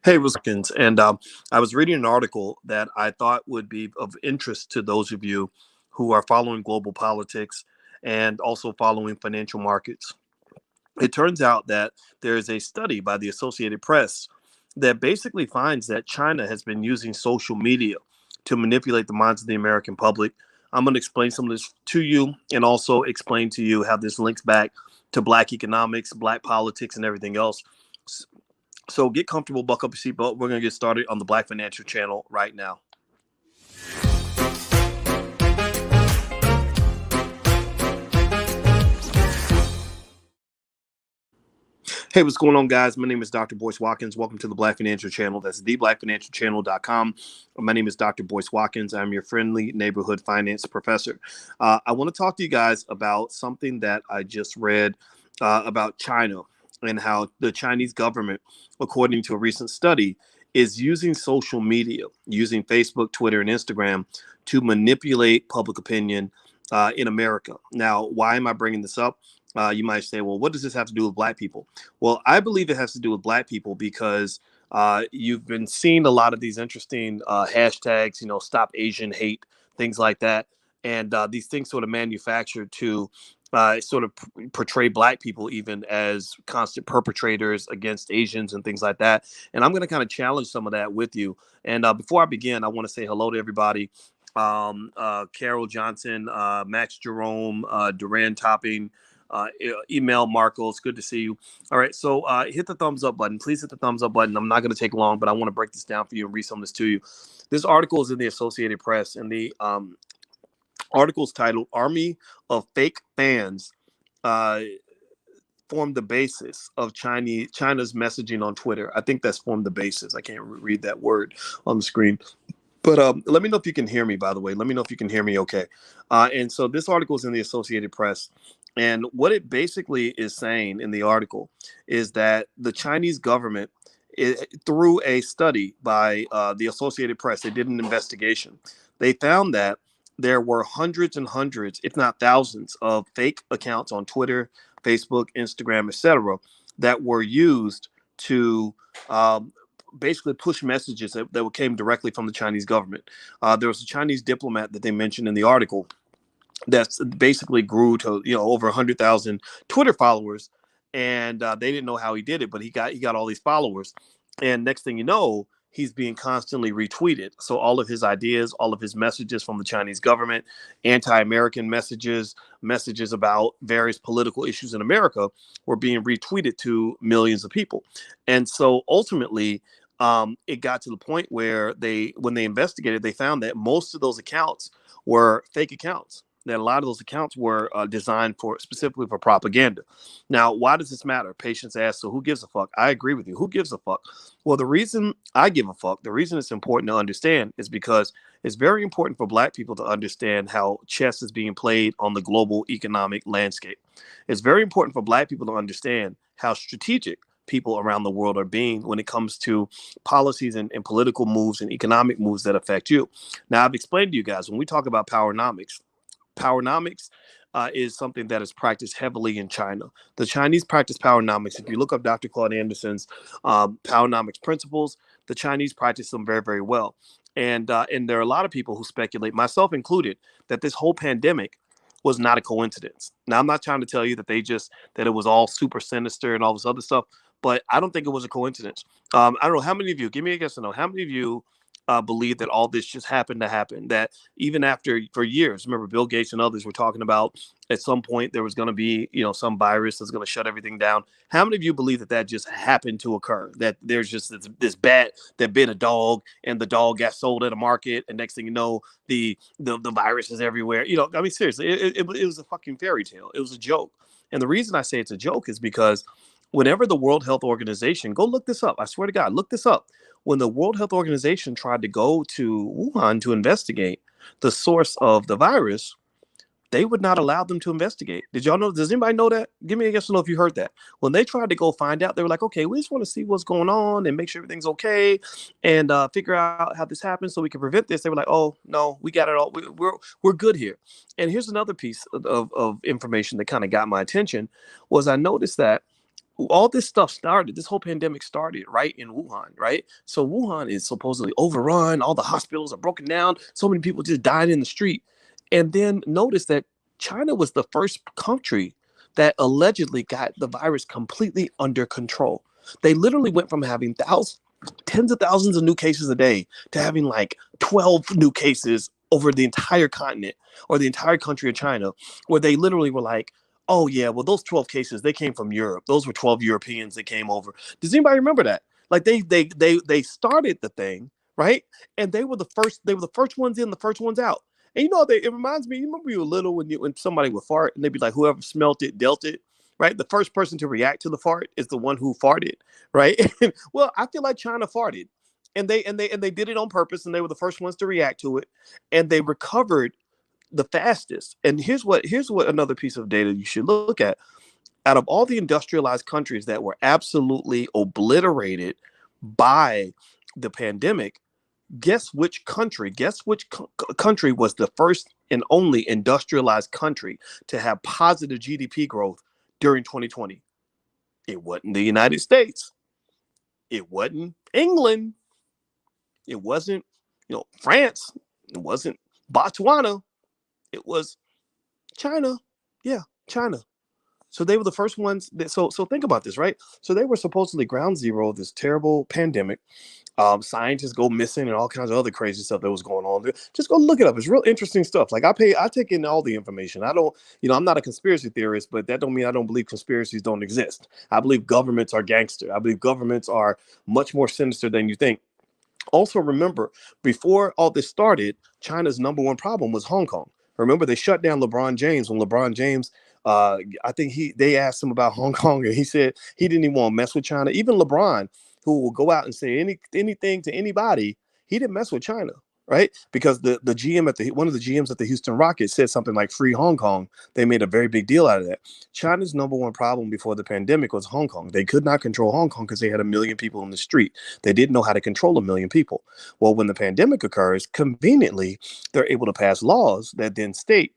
Hey, Wilkins, and I was reading an article that I thought would be of interest to those of you who are following global politics and also following financial markets. It turns out that there is a study by the Associated Press that basically finds that China has been using social media to manipulate the minds of the American public. I'm going to explain some of this to you and also explain to you how this links back to Black economics, Black politics, and everything else. So get comfortable, buckle up your seatbelt. We're going to get started on the Black Financial Channel right now. Hey, what's going on, guys? My name is Dr. Boyce Watkins. Welcome to the Black Financial Channel. That's theblackfinancialchannel.com. My name is Dr. Boyce Watkins. I'm your friendly neighborhood finance professor. I want to talk to you guys about something that I just read about China and how the Chinese government, according to a recent study, is using social media, using Facebook, Twitter, and Instagram to manipulate public opinion in America. Now, why am I bringing this up? You might say, well, what does this have to do with Black people? Well, I believe it has to do with Black people because you've been seeing a lot of these interesting hashtags, stop Asian hate, things like that. And these things sort of manufactured to portray Black people even as constant perpetrators against Asians and things like that. And I'm going to kind of challenge some of that with you. And before I begin, I want to say hello to everybody. Carol Johnson, Max Jerome, Duran Topping, email Marco. It's good to see you. All right. So hit the thumbs up button. Please hit the thumbs up button. I'm not going to take long, but I want to break this down for you and read some of this to you. This article is in the Associated Press, and the article is titled "Army of Fake Fans Formed the Basis of China's Messaging on Twitter." I think that's formed the basis. I can't read that word on the screen. But let me know if you can hear me, by the way. Let me know if you can hear me okay. And so this article is in the Associated Press. And what it basically is saying in the article is that the Chinese government, through a study by the Associated Press, they did an investigation. They found that there were hundreds and hundreds, if not thousands, of fake accounts on Twitter, Facebook, Instagram, etc., that were used to basically push messages that came directly from the Chinese government. There was a Chinese diplomat that they mentioned in the article that's basically grew to over 100,000 Twitter followers, and they didn't know how he did it, but he got all these followers, and next thing you know, he's being constantly retweeted. So all of his ideas, all of his messages from the Chinese government, anti-American messages about various political issues in America were being retweeted to millions of people. And so ultimately, it got to the point where when they investigated, they found that most of those accounts were fake accounts. That a lot of those accounts were designed specifically for propaganda. Now, why does this matter? Patients ask, so who gives a fuck? I agree with you. Who gives a fuck? Well, the reason I give a fuck, the reason it's important to understand is because it's very important for Black people to understand how chess is being played on the global economic landscape. It's very important for Black people to understand how strategic people around the world are being when it comes to policies and political moves and economic moves that affect you. Now, I've explained to you guys, when we talk about powernomics is something that is practiced heavily in China. The Chinese practice powernomics. If you look up Dr. Claude Anderson's powernomics principles, the Chinese practice them very, very well. And there are a lot of people who speculate, myself included, that this whole pandemic was not a coincidence. Now, I'm not trying to tell you that that it was all super sinister and all this other stuff, but I don't think it was a coincidence. I don't know how many of you, give me a guess to know, how many of you believe that all this just happened to happen, that even for years, remember Bill Gates and others were talking about at some point there was going to be, some virus that's going to shut everything down. How many of you believe that just happened to occur, that there's just this bat that bit a dog and the dog got sold at a market, and next thing you know, the virus is everywhere? I mean, seriously, it was a fucking fairy tale. It was a joke. And the reason I say it's a joke is because whenever the World Health Organization, go look this up. I swear to God, look this up. When the World Health Organization tried to go to Wuhan to investigate the source of the virus, they would not allow them to investigate. Did y'all know? Does anybody know that? Give me a guess to know if you heard that. When they tried to go find out, they were like, okay, we just want to see what's going on and make sure everything's okay and figure out how this happens so we can prevent this. They were like, oh, no, we got it all. We're good here. And here's another piece of information that kind of got my attention was I noticed that all this stuff started, this whole pandemic started right in Wuhan, right? So Wuhan is supposedly overrun, all the hospitals are broken down, so many people just died in the street. And then notice that China was the first country that allegedly got the virus completely under control. They literally went from having tens of thousands of new cases a day to having like 12 new cases over the entire continent or the entire country of China, where they literally were like, oh yeah, well those 12 cases, they came from Europe. Those were 12 Europeans that came over. Does anybody remember that? Like they started the thing, right? And they were the first ones in, the first ones out. And it reminds me, you remember you were little when somebody would fart and they'd be like, whoever smelt it dealt it, right? The first person to react to the fart is the one who farted, right? Well, I feel like China farted. And they did it on purpose, and they were the first ones to react to it, and they recovered the fastest. And here's what another piece of data you should look at. Out of all the industrialized countries that were absolutely obliterated by the pandemic, guess which country was the first and only industrialized country to have positive GDP growth during 2020? It wasn't the United States. It wasn't England. It wasn't, France. It wasn't Botswana. It was China. Yeah, China. So they were the first ones so think about this, right? So they were supposedly ground zero of this terrible pandemic. Scientists go missing and all kinds of other crazy stuff that was going on. Just go look it up. It's real interesting stuff. Like I take in all the information. I don't, I'm not a conspiracy theorist, but that don't mean I don't believe conspiracies don't exist. I believe governments are gangster. I believe governments are much more sinister than you think. Also, remember, before all this started, China's number one problem was Hong Kong. Remember, they shut down LeBron James when LeBron James, I think they asked him about Hong Kong, and he said he didn't even want to mess with China. Even LeBron, who will go out and say anything to anybody, he didn't mess with China, right? Because the GM one of the GMs at the Houston Rockets said something like "Free Hong Kong." They made a very big deal out of that. China's number one problem before the pandemic was Hong Kong. They could not control Hong Kong because they had 1 million people in the street. They didn't know how to control 1 million people. Well, when the pandemic occurs, conveniently, they're able to pass laws that then state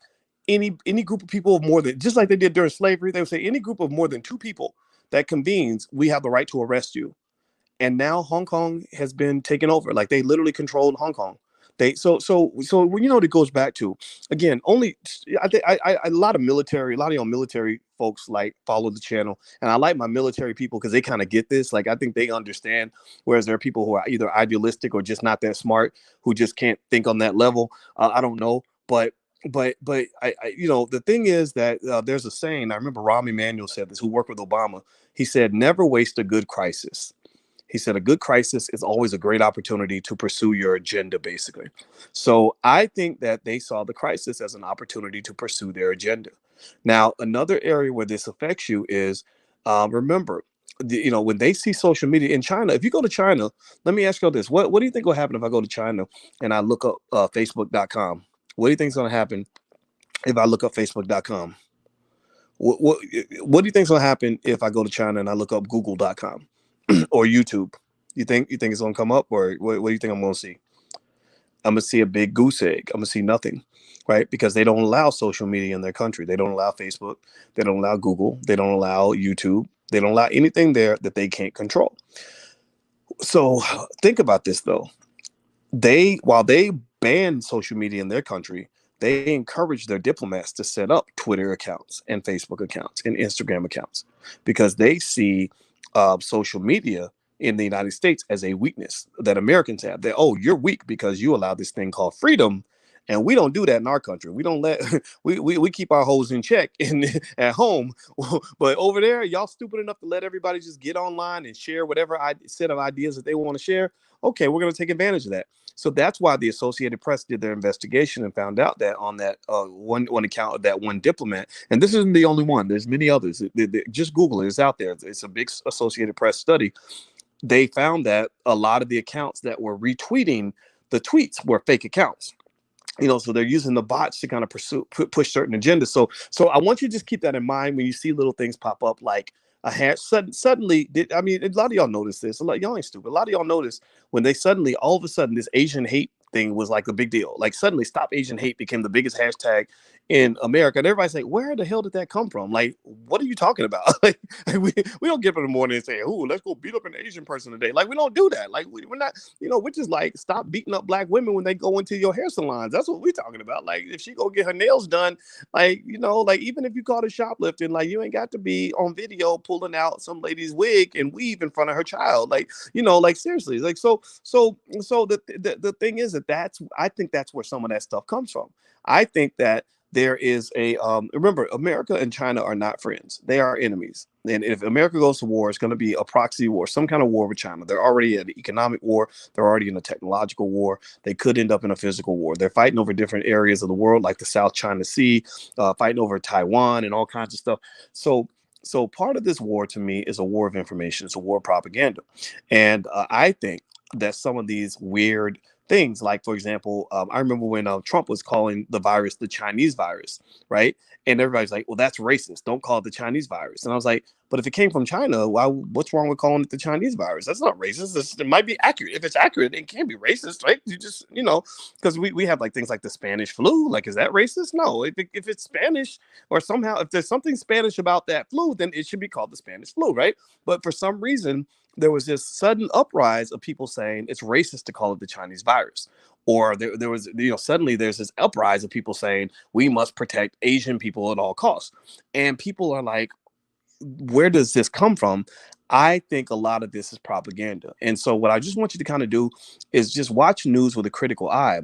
any group of people of more than, just like they did during slavery, they would say any group of more than 2 people that convenes, we have the right to arrest you. And now Hong Kong has been taken over. Like they literally controlled Hong Kong. So when it goes back to, again, only I think a lot of y'all military folks like follow the channel, and I like my military people because they kind of get this. Like I think they understand, whereas there are people who are either idealistic or just not that smart, who just can't think on that level. I don't know, but the thing is that there's a saying. I remember Rahm Emanuel said this, who worked with Obama. He said, "Never waste a good crisis." He said, a good crisis is always a great opportunity to pursue your agenda, basically. So I think that they saw the crisis as an opportunity to pursue their agenda. Now, another area where this affects you is, remember, when they see social media in China, if you go to China, let me ask you this. What do you think will happen if I go to China and I look up Facebook.com? What do you think is going to happen if I look up Facebook.com? What do you think is going to happen if I go to China and I look up Google.com? Or YouTube? You think it's gonna come up, or what do you think I'm gonna see? I'm gonna see a big goose egg. I'm gonna see nothing, right? Because they don't allow social media in their country. They don't allow Facebook. They don't allow Google. They don't allow YouTube. They don't allow anything there that they can't control. So think about this though. While they ban social media in their country, they encourage their diplomats to set up Twitter accounts and Facebook accounts and Instagram accounts because they see social media in the United States as a weakness that Americans have. You're weak because you allow this thing called freedom, and we don't do that in our country. We don't let we keep our hoes in check at home, but over there, y'all stupid enough to let everybody just get online and share whatever set of ideas that they want to share. Okay, we're going to take advantage of that. So that's why the Associated Press did their investigation and found out that on that one account of that one diplomat, and this isn't the only one. There's many others. Just Google it. It's out there. It's a big Associated Press study. They found that a lot of the accounts that were retweeting the tweets were fake accounts. So they're using the bots to kind of push certain agendas. So I want you to just keep that in mind when you see little things pop up like a hash. Suddenly, a lot of y'all notice this. Y'all ain't stupid. A lot of y'all notice when they all of a sudden, this Asian hate thing was like a big deal. Like suddenly Stop Asian Hate became the biggest hashtag in America. And everybody's like, where the hell did that come from? Like, what are you talking about? like we don't get up in the morning and say, oh, let's go beat up an Asian person today. Like, we don't do that. Like, we're not, which is like, stop beating up black women when they go into your hair salons. That's what we're talking about. Like, if she go get her nails done, like, like even if you caught her shoplifting, like, you ain't got to be on video pulling out some lady's wig and weave in front of her child. Like, like seriously, like, so the thing is I think that's where some of that stuff comes from. I think that there is a remember, America and China are not friends. They are enemies. And if America goes to war, it's going to be a proxy war, some kind of war with China. They're already in an economic war. They're already in a technological war. They could end up in a physical war. They're fighting over different areas of the world, like the South China Sea, fighting over Taiwan and all kinds of stuff. So part of this war to me is a war of information. It's a war of propaganda. And I think that some of these weird things, like, for example, I remember when Trump was calling the virus the Chinese virus, right? And everybody's like, well, that's racist. Don't call it the Chinese virus. And I was like, but if it came from China, what's wrong with calling it the Chinese virus? That's not racist. It might be accurate. If it's accurate, it can't be racist, right? You just, because we have like things like the Spanish flu. Like, is that racist? No. If it's Spanish, or somehow if there's something Spanish about that flu, then it should be called the Spanish flu, right? But for some reason, there was this sudden uprise of people saying it's racist to call it the Chinese virus. Or there was, suddenly there's this uprise of people saying we must protect Asian people at all costs. And people are like, where does this come from? I think a lot of this is propaganda. And so what I just want you to kind of do is just watch news with a critical eye.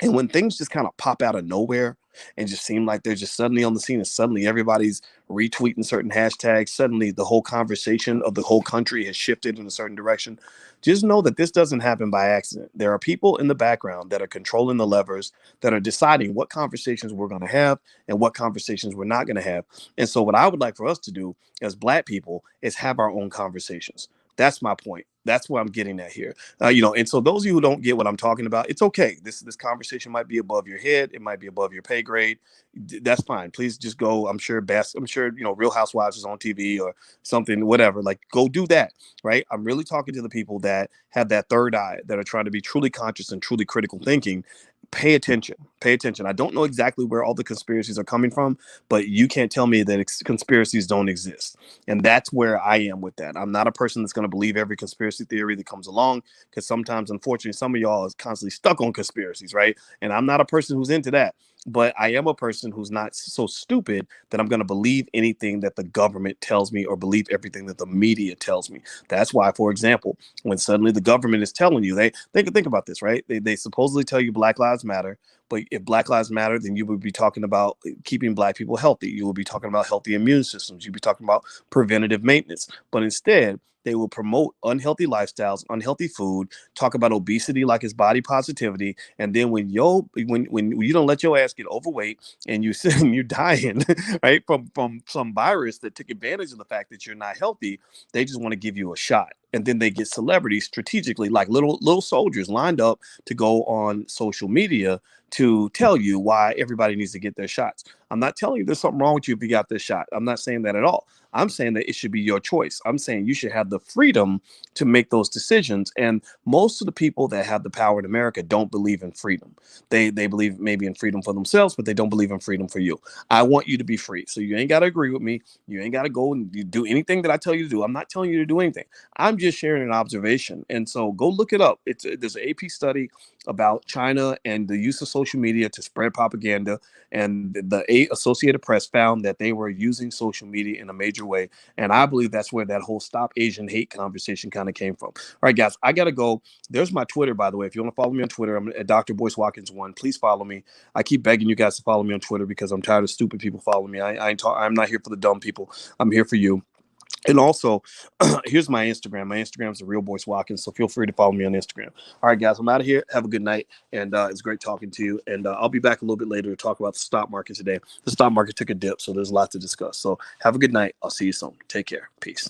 And when things just kind of pop out of nowhere and just seem like they're just suddenly on the scene, and suddenly everybody's retweeting certain hashtags, suddenly the whole conversation of the whole country has shifted in a certain direction, just know that this doesn't happen by accident. There are people in the background that are controlling the levers, that are deciding what conversations we're going to have and what conversations we're not going to have. And so what I would like for us to do as Black people is have our own conversations. That's my point. That's what I'm getting at here. And so those of you who don't get what I'm talking about, it's okay. This conversation might be above your head. It might be above your pay grade. That's fine. Please just go. I'm sure Real Housewives is on TV or something, whatever. Like, go do that, right? I'm really talking to the people that have that third eye, that are trying to be truly conscious and truly critical thinking. Pay attention. Pay attention. I don't know exactly where all the conspiracies are coming from, but you can't tell me that conspiracies don't exist. And that's where I am with that. I'm not a person that's going to believe every conspiracy theory that comes along, because sometimes, unfortunately, some of y'all is constantly stuck on conspiracies, right? And I'm not a person who's into that. But I am a person who's not so stupid that I'm going to believe anything that the government tells me or believe everything that the media tells me. That's why, for example, when suddenly the government is telling you, they think about this, right? They supposedly tell you Black Lives Matter. But if Black Lives Matter, then you would be talking about keeping Black people healthy. You would be talking about healthy immune systems. You'd be talking about preventative maintenance. But instead, they will promote unhealthy lifestyles, unhealthy food, talk about obesity like it's body positivity. And then when you don't let your ass get overweight and you're dying, right, from some virus that took advantage of the fact that you're not healthy, they just want to give you a shot. And then they get celebrities strategically, like little soldiers, lined up to go on social media to tell you why everybody needs to get their shots. I'm not telling you there's something wrong with you if you got this shot. I'm not saying that at all. I'm saying that it should be your choice. I'm saying you should have the freedom to make those decisions. And most of the people that have the power in America don't believe in freedom. They believe maybe in freedom for themselves, but they don't believe in freedom for you. I want you to be free. So you ain't got to agree with me. You ain't got to go and do anything that I tell you to do. I'm not telling you to do anything. I'm just sharing an observation. And so go look it up. There's an AP study about China and the use of social media to spread propaganda. And the Associated Press found that they were using social media in a major way. And I believe that's where that whole Stop Asian Hate conversation kind of came from. All right, guys, I got to go. There's my Twitter, by the way. If you want to follow me on Twitter, I'm at Dr. Boyce Watkins 1. Please follow me. I keep begging you guys to follow me on Twitter because I'm tired of stupid people following me. I'm not here for the dumb people. I'm here for you. And also, here's my Instagram. My Instagram is the Real Boyce Watkins, so feel free to follow me on Instagram. All right, guys, I'm out of here. Have a good night, and it's great talking to you. And I'll be back a little bit later to talk about the stock market today. The stock market took a dip, so there's a lot to discuss. So have a good night. I'll see you soon. Take care. Peace.